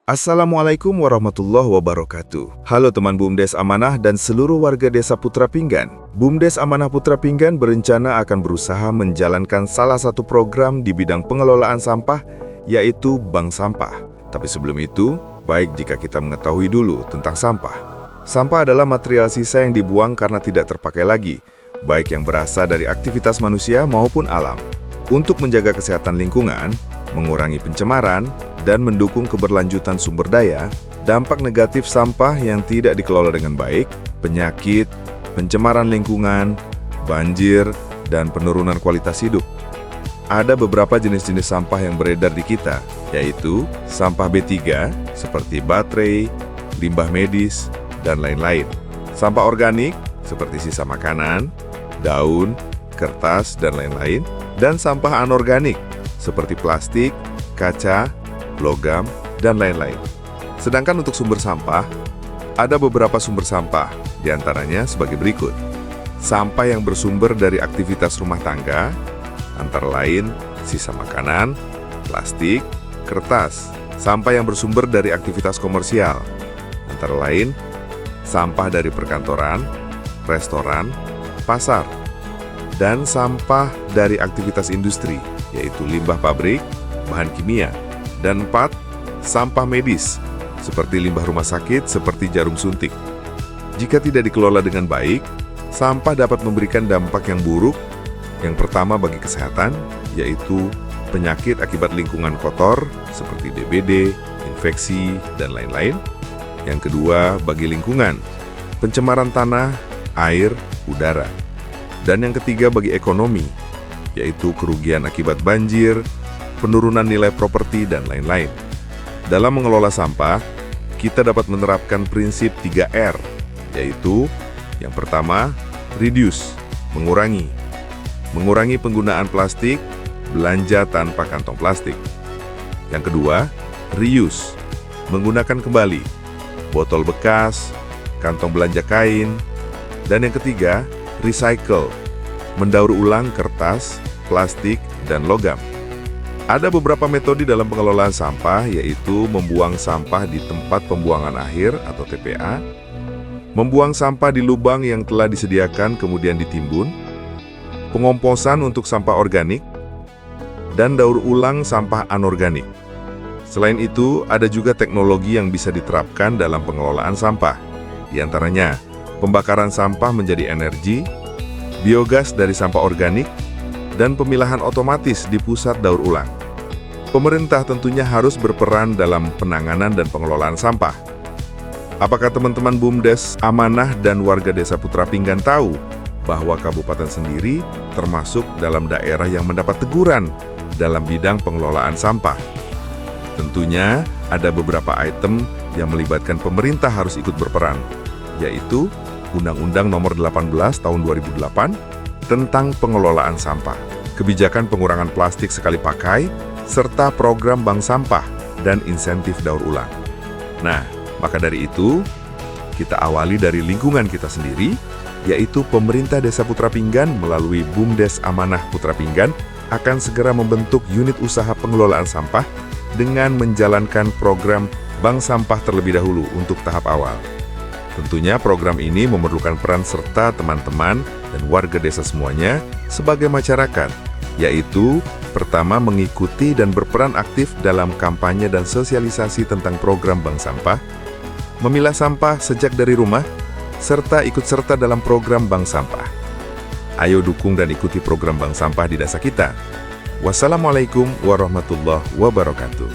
Assalamualaikum warahmatullahi wabarakatuh. Halo teman BUMDes Amanah dan seluruh warga desa Putra Pinggan. BUMDes Amanah Putra Pinggan berencana akan berusaha menjalankan salah satu program di bidang pengelolaan sampah, yaitu Bank Sampah. Tapi sebelum itu, baik jika kita mengetahui dulu tentang sampah. Sampah adalah material sisa yang dibuang karena tidak terpakai lagi, baik yang berasal dari aktivitas manusia maupun alam. Untuk menjaga kesehatan lingkungan, mengurangi pencemaran, dan mendukung keberlanjutan sumber daya, dampak negatif sampah yang tidak dikelola dengan baik, penyakit, pencemaran lingkungan, banjir, dan penurunan kualitas hidup. Ada beberapa jenis-jenis sampah yang beredar di kita, yaitu sampah B3, seperti baterai, limbah medis, dan lain-lain. Sampah organik, seperti sisa makanan, daun, kertas, dan lain-lain. Dan sampah anorganik, seperti plastik, kaca, logam, dan lain-lain. Sedangkan untuk sumber sampah, ada beberapa sumber sampah, diantaranya sebagai berikut. Sampah yang bersumber dari aktivitas rumah tangga, antara lain sisa makanan, plastik, kertas. Sampah yang bersumber dari aktivitas komersial, antara lain sampah dari perkantoran, restoran, pasar. Dan sampah dari aktivitas industri, yaitu limbah pabrik, bahan kimia. Dan 4, sampah medis, seperti limbah rumah sakit seperti jarum suntik. Jika tidak dikelola dengan baik, sampah dapat memberikan dampak yang buruk. Yang pertama bagi kesehatan, yaitu penyakit akibat lingkungan kotor, seperti DBD, infeksi, dan lain-lain. Yang kedua bagi lingkungan, pencemaran tanah, air, udara. Dan yang ketiga bagi ekonomi, yaitu kerugian akibat banjir, penurunan nilai properti, dan lain-lain. Dalam mengelola sampah, kita dapat menerapkan prinsip 3R, yaitu yang pertama, reduce, mengurangi. Mengurangi penggunaan plastik, belanja tanpa kantong plastik. Yang kedua, reuse, menggunakan kembali, botol bekas, kantong belanja kain. Dan yang ketiga, recycle, mendaur ulang kertas, plastik, dan logam. Ada beberapa metode dalam pengelolaan sampah, yaitu membuang sampah di tempat pembuangan akhir atau TPA, membuang sampah di lubang yang telah disediakan kemudian ditimbun, pengomposan untuk sampah organik, dan daur ulang sampah anorganik. Selain itu, ada juga teknologi yang bisa diterapkan dalam pengelolaan sampah, di antaranya pembakaran sampah menjadi energi, biogas dari sampah organik, dan pemilahan otomatis di pusat daur ulang. Pemerintah tentunya harus berperan dalam penanganan dan pengelolaan sampah. Apakah teman-teman BUMDes Amanah dan warga desa Putra Pinggan tahu bahwa kabupaten sendiri termasuk dalam daerah yang mendapat teguran dalam bidang pengelolaan sampah? Tentunya ada beberapa item yang melibatkan pemerintah harus ikut berperan, yaitu Undang-Undang Nomor 18 Tahun 2008 tentang pengelolaan sampah, kebijakan pengurangan plastik sekali pakai, serta program bank sampah dan insentif daur ulang. Nah, maka dari itu, kita awali dari lingkungan kita sendiri, yaitu pemerintah Desa Putra Pinggan melalui BUMDes Amanah Putra Pinggan akan segera membentuk unit usaha pengelolaan sampah dengan menjalankan program bank sampah terlebih dahulu untuk tahap awal. Tentunya program ini memerlukan peran serta teman-teman dan warga desa semuanya sebagai masyarakat, yaitu pertama mengikuti dan berperan aktif dalam kampanye dan sosialisasi tentang program bank sampah, memilah sampah sejak dari rumah, serta ikut serta dalam program bank sampah. Ayo dukung dan ikuti program bank sampah di desa kita. Wassalamualaikum warahmatullahi wabarakatuh.